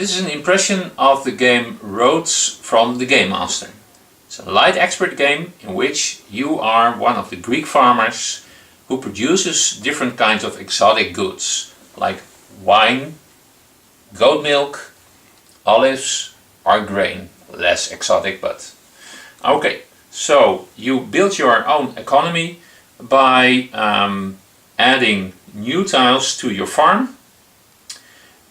This is an impression of the game Rhodes from the Game Master. It's a light expert game in which you are one of the Greek farmers who produces different kinds of exotic goods like wine, goat milk, olives or grain. Less exotic, but okay. So you build your own economy by adding new tiles to your farm,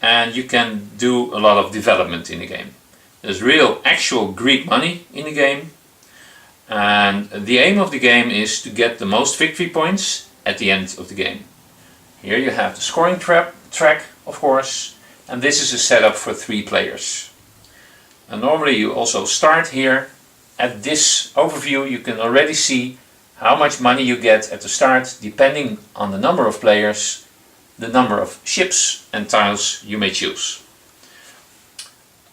and you can do a lot of development in the game. There's real actual Greek money in the game, and the aim of the game is to get the most victory points at the end of the game. Here you have the scoring track, of course, and this is a setup for 3 players. And normally you also start here. At this overview you can already see how much money you get at the start depending on the number of players, the number of ships and tiles you may choose.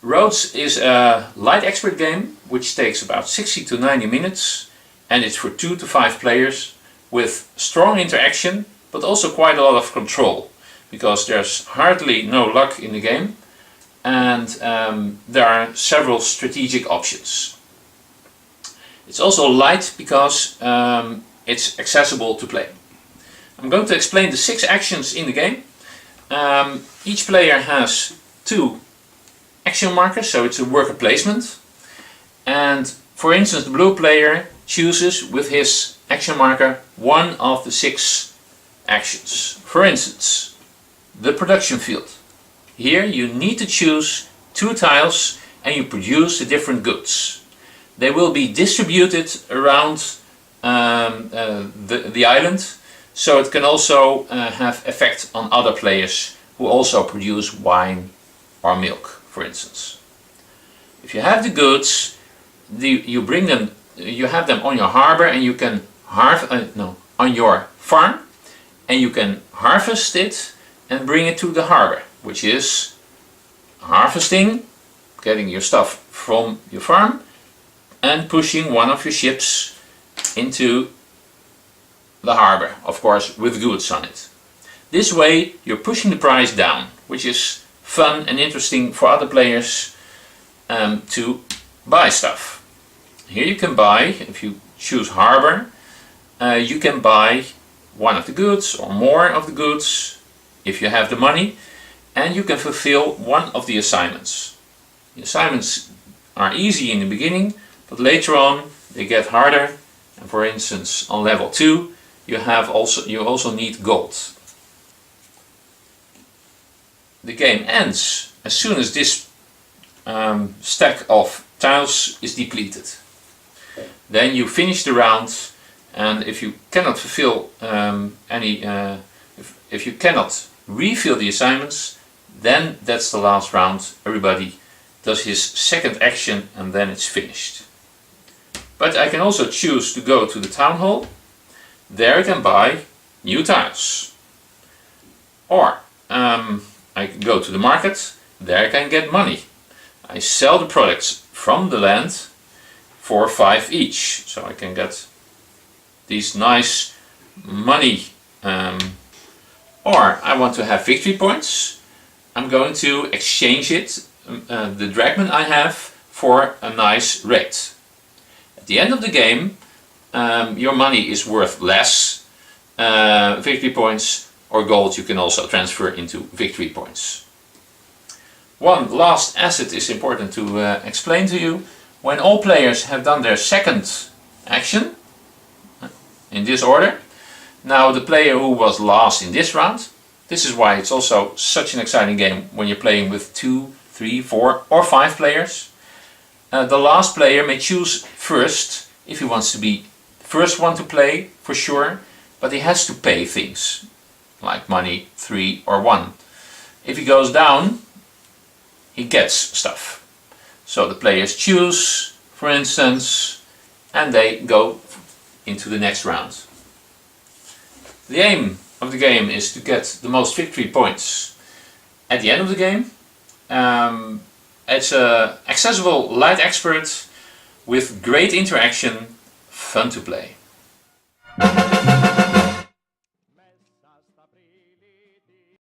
Rhodes is a light expert game which takes about 60 to 90 minutes, and it's for 2 to 5 players with strong interaction but also quite a lot of control, because there's hardly no luck in the game, and there are several strategic options. It's also light because it's accessible to play. I'm going to explain the 6 actions in the game. Each player has 2 action markers, so it's a worker placement. And for instance, the blue player chooses with his action marker one of the 6 actions. For instance, the production field. Here you need to choose 2 tiles and you produce the different goods. They will be distributed around the island, so it can also have effect on other players who also produce wine or milk, for instance. If you have the goods, you bring them, you have them on your harbor, and you can on your farm, and you can harvest it and bring it to the harbor, which is harvesting, getting your stuff from your farm and pushing one of your ships into the harbor, of course with goods on it. This way you're pushing the price down, which is fun and interesting for other players to buy stuff. Here you can buy, if you choose harbor, you can buy one of the goods or more of the goods if you have the money, and you can fulfill one of the assignments. The assignments are easy in the beginning, but later on they get harder, and for instance on level 2 you also need gold. The game ends as soon as this stack of tiles is depleted. Then you finish the round, and if you cannot fulfill if you cannot refill the assignments, then that's the last round. Everybody does his second action and then it's finished. But I can also choose to go to the town hall. There I can buy new tiles. Or I can go to the market. There I can get money. I sell the products from the land for 5 each. So I can get these nice money. Or I want to have victory points. I'm going to exchange it, the drachman I have, for a nice rate. At the end of the game, your money is worth less victory points, or gold you can also transfer into victory points. One last asset is important to explain to you. When all players have done their second action, in this order, now the player who was last in this round, this is why it's also such an exciting game when you're playing with 2, 3, 4 or 5 players. The last player may choose first if he wants to be the first one to play, for sure, but he has to pay things like money, 3 or 1. If he goes down, he gets stuff. So the players choose, for instance, and they go into the next round. The aim of the game is to get the most victory points at the end of the game. It's an accessible light expert with great interaction, fun to play.